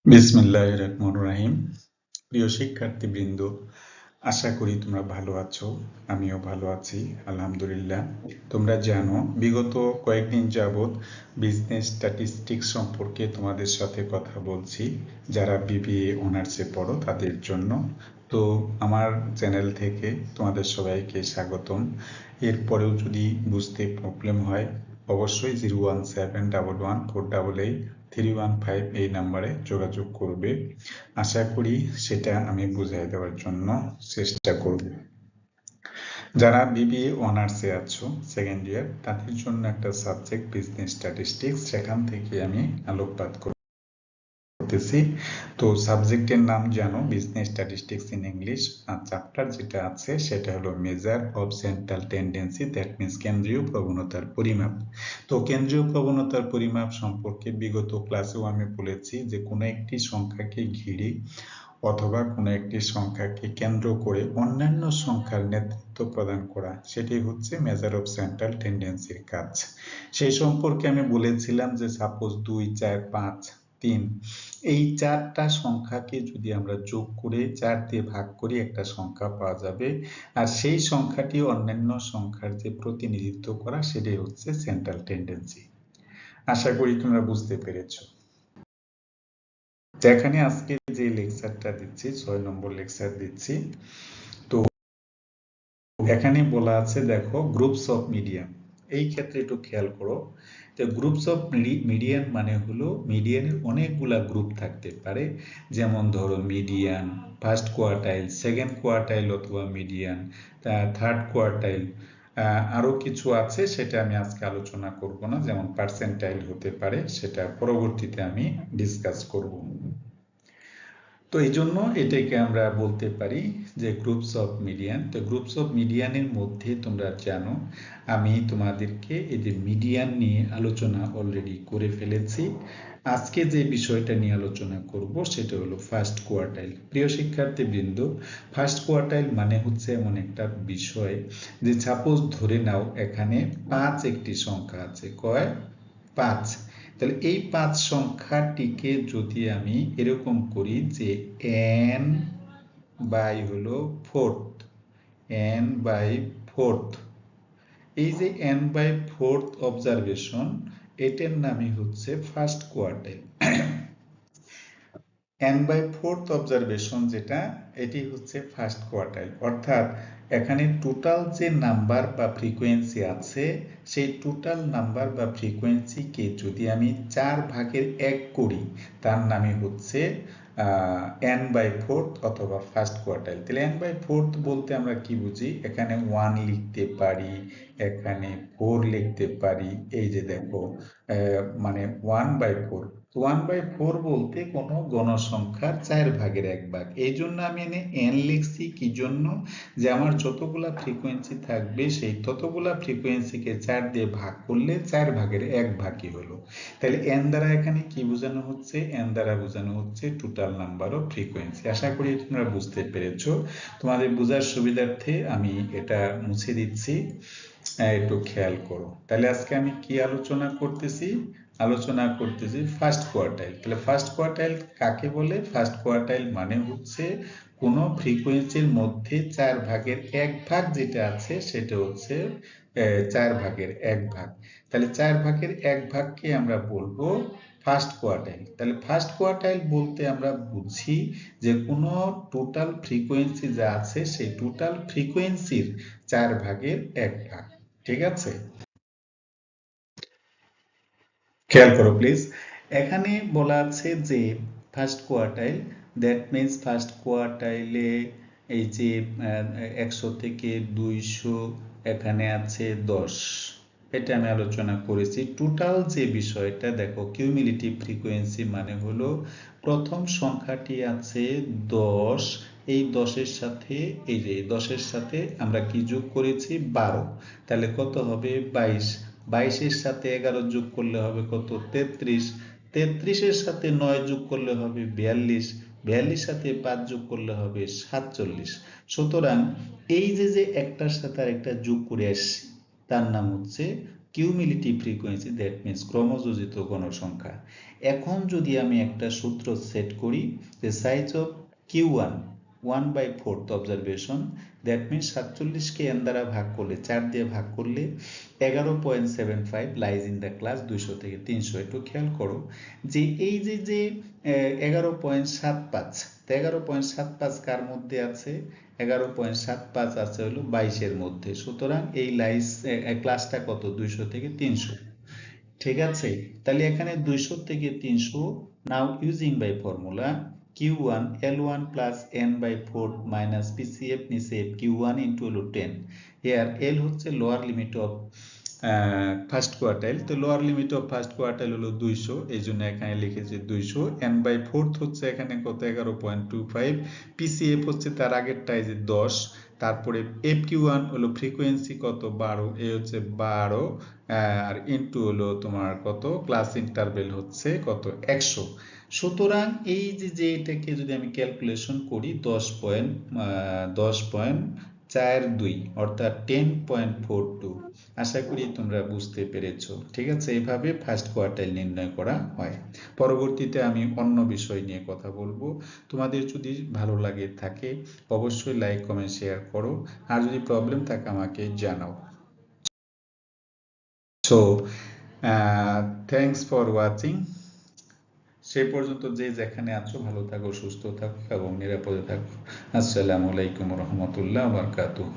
বিসমিল্লাহির রহমানির রহিম। প্রিয় শিক্ষার্থীবৃন্দ, আশা করি তোমরা ভালো আছো। আমিও ভালো আছি, আলহামদুলিল্লাহ। তোমরা জানো, বিগত কয়েকদিন যাবৎ বিজনেস স্ট্যাটিস্টিক্স সম্পর্কে তোমাদের সাথে কথা বলছি। যারা বিবিএ অনার্সে পড়ো তাদের জন্য। তো আমার চ্যানেল থেকে তোমাদের সবাইকে স্বাগতম। এরপরেও যদি বুঝতে প্রবলেম হয় অবশ্যই 01711481315 এই নাম্বারে যোগাযোগ করবে। আশা করি সেটা আমি বুঝিয়ে দেওয়ার জন্য চেষ্টা করব। যারা বিবিএ অনার্সে আছো সেকেন্ড ইয়ার, তাদের জন্য একটা সাবজেক্ট বিজনেস স্ট্যাটিস্টিক্স, সেখান থেকে আমি আলোকপাত করতেছি। তো সাবজেক্টের নাম জানো, বিজনেস স্ট্যাটিস্টিক্স ইন ইংলিশ। আর চ্যাপ্টার যেটা আছে সেটা হলো measure of central tendency, that means কেন্দ্রীয় প্রবণতার পরিমাপ। তো কেন্দ্রীয় প্রবণতার পরিমাপ সম্পর্কে বিগত ক্লাসেও আমি বলেছি যে কোনো একটি সংখ্যাকে ঘিরে অথবা কোনো একটি সংখ্যাকে কেন্দ্র করে অন্যান্য সংখ্যার নেতৃত্ব প্রদান করা, সেটি হচ্ছে মেজার অফ সেন্ট্রাল টেন্ডেন্সির কাজ। সেই সম্পর্কে আমি বলেছিলাম যে সাপোজ 2, 4, 5, 3 এই চারটা সংখ্যাকে যদি আমরা যোগ করে 4 দিয়ে ভাগ করি একটা সংখ্যা পাওয়া যাবে, আর সেই সংখ্যাটি অন্যান্য সংখ্যার যে প্রতিনিধিত্ব করা, সেটাই হচ্ছে সেন্ট্রাল টেন্ডেন্সি। আশা করি তোমরা বুঝতে পেরেছো। এখানে আজকে যে লেকচারটা দিচ্ছি, 6 নম্বর লেকচার দিচ্ছি। তো এখানে বলা আছে, দেখো, গ্রুপস অফ মিডিয়ান। এই ক্ষেত্রে একটু খেয়াল করো, যে গ্রুপস অফ মিডিয়ান মানে হলো মিডিয়ানের অনেকগুলা গ্রুপ থাকতে পারে। যেমন ধরো median, first quartile, second quartile অথবা মিডিয়ান, থার্ড কোয়ার্টাইল, আরো কিছু আছে, সেটা আমি আজকে আলোচনা করব না। যেমন পার্সেন্টাইল হতে পারে, সেটা পরবর্তীতে আমি ডিসকাস করব। তো এই জন্য এটাকে আমরা বলতে পারি যে গ্রুপস অফ মিডিয়ান। তো গ্রুপস অফ মিডিয়ানের মধ্যে তোমরা জানো আমি তোমাদেরকে এই যে মিডিয়ান নিয়ে আলোচনা অলরেডি করে ফেলেছি। আজকে যে বিষয়টা নিয়ে আলোচনা করব সেটা হলো ফার্স্ট কোয়ার্টাইল। প্রিয় শিক্ষার্থীবৃন্দ, ফার্স্ট কোয়ার্টাইল মানে হচ্ছে এমন একটা বিষয় যে সাপোজ ধরে নাও এখানে 5 একটি সংখ্যা আছে। কয়? 5। তাহলে এই 5 সংখ্যাটিকে যদি আমি এরকম করি যে n বাই হলো 4th, n বাই 4th, এই যে n বাই 4th অবজারভেশন, এটার নামই হচ্ছে first quartile. n by 4th observation যেটা, এটি হচ্ছে ফার্স্ট কোয়ার্টাইল। অর্থাৎ এখানে টোটাল যে নাম্বার বা ফ্রিকোয়েন্সি আছে, সেই টোটাল নাম্বার বা ফ্রিকোয়েন্সিকে যদি আমি 4 ভাগের 1 করি, তার নামই হচ্ছে n বাই 4th অথবা ফার্স্ট কোয়ার্টাইল। তাহলে n বাই 4th বলতে আমরা কি বুঝি? এখানে 1 লিখতে পারি, এখানে 4 লিখতে পারি। এই যে দেখো, মানে 1 বাই 4। 1 বাই 4 বলতে কোনো গণসংখ্যার 4 ভাগের 1 ভাগ। এই জন্য আমি এনে n লিখছি। কি জন্য? যে আমার যতগুলা ফ্রিকোয়েন্সি থাকবে সেই ততগুলা ফ্রিকোয়েন্সিকে 4 দিয়ে ভাগ করলে 4 ভাগের 1 ভাগই হলো। তাহলে n দ্বারা এখানে কি বোঝানো হচ্ছে? n দ্বারা বোঝানো হচ্ছে টোটাল নাম্বার অফ ফ্রিকোয়েন্সি। আশা করি তোমরা বুঝতে পেরেছো। তোমাদের বোঝার সুবিধার্থে আমি এটা মুছে দিচ্ছি, একটু খেয়াল করো। তাহলে আজকে আমি কি আলোচনা করতেছি? আলোচনা করতেছি ফার্স্ট কোয়ার্টাইল। তাহলে ফার্স্ট কোয়ার্টাইল কাকে বলে? ফার্স্ট কোয়ার্টাইল মানে হচ্ছে কোন ফ্রিকোয়েন্সির মধ্যে 4 ভাগের 1 ভাগ যেটা আছে সেটা হচ্ছে 4 ভাগের 1 ভাগ। তাহলে 4 ভাগের 1 ভাগকে আমরা বলবো ফার্স্ট কোয়ার্টাইল। তাহলে ফার্স্ট কোয়ার্টাইল বলতে আমরা বুঝি যে কোনো টোটাল ফ্রিকোয়েন্সি যা আছে সেই টোটাল ফ্রিকোয়েন্সির 4 ভাগের 1 ভাগ। ঠিক আছে? খেয়াল করো প্লিজ। এখানে বলা আছে যে first quartile, that means first কোয়ার্টাইলে এই যে 100 থেকে 200, এখানে আছে 10। এটা আমি আলোচনা করেছি। টোটাল যে বিষয়টা দেখো, কিউমুলেটিভ ফ্রিকোয়েন্সি মানে হলো প্রথম সংখ্যাটি আছে 10, এই 10-এর সাথে, এই যে 10-এর সাথে আমরা কি যোগ করেছি? 12। তাহলে কত হবে? 22। 22-এর সাথে 11 যোগ করলে হবে কত? 33। 33-এর সাথে 9 যোগ করলে হবে 42। 42-এর সাথে 5 যোগ করলে হবে 47। সুতরাং এই যে একটার সাথে আরেকটা যোগ করে আসছি, তার নাম হচ্ছে কিউমিলেটিভ ফ্রিকোয়েন্সি, দ্যাট মিনস ক্রমযোজিত গণসংখ্যা। এখন যদি আমি একটা সূত্র সেট করি যে size of Q1 1/4 observation, that means 47কে n দ্বারা ভাগ করলে, 4 দিয়ে ভাগ করলে 11.75 লাইজ ইন দ্য ক্লাস 200 থেকে 300। একটু খেয়াল করো যে এই যে 11.75, 11.75 কার মধ্যে আছে? 11.75 আছে হলো 22-এর মধ্যে। সুতরাং এই লাইজ ক্লাসটা কত? 200 থেকে 300। ঠিক আছে, তাহলে এখানে 200 থেকে 300, now using by formula Q1 L1 plus n/4 minus PCF নিচে Q1 into হলো 10। here L হচ্ছে lower limit of first quartile, তো lower limit of first quartile হলো 200, এই জন্য এখানে লিখেছি 200। n/4 হচ্ছে এখানে কত? 11.25। PCF হচ্ছে তার আগেরটাই যে 10, তারপরে FQ1 হলো ফ্রিকোয়েন্সি কত? 12, এ হচ্ছে 12, আর ইনটু হলো তোমার কত? ক্লাস ইন্টারভেল হচ্ছে কত? 100। সুতরাং এই যে এটাকে যদি আমি ক্যালকুলেশন করি 10.42 অর্থাৎ 10.42। আশা করি তোমরা বুঝতে পেরেছো। ঠিক আছে, এইভাবে ফার্স্ট কোয়ার্টাইল নির্ণয় করা হয়। পরবর্তীতে আমি অন্য বিষয় নিয়ে কথা বলবো। তোমাদের যদি ভালো লাগে থাকে অবশ্যই লাইক কমেন্ট শেয়ার করো, আর যদি প্রবলেম থাকে আমাকে জানাও। So thanks for watching. সেই পর্যন্ত যে যেখানে আছো ভালো থাকো, সুস্থ থাকো এবং নিরাপদে থাকো। আসসালামু আলাইকুম রহমতুল্লাহ বারাকাতুহু।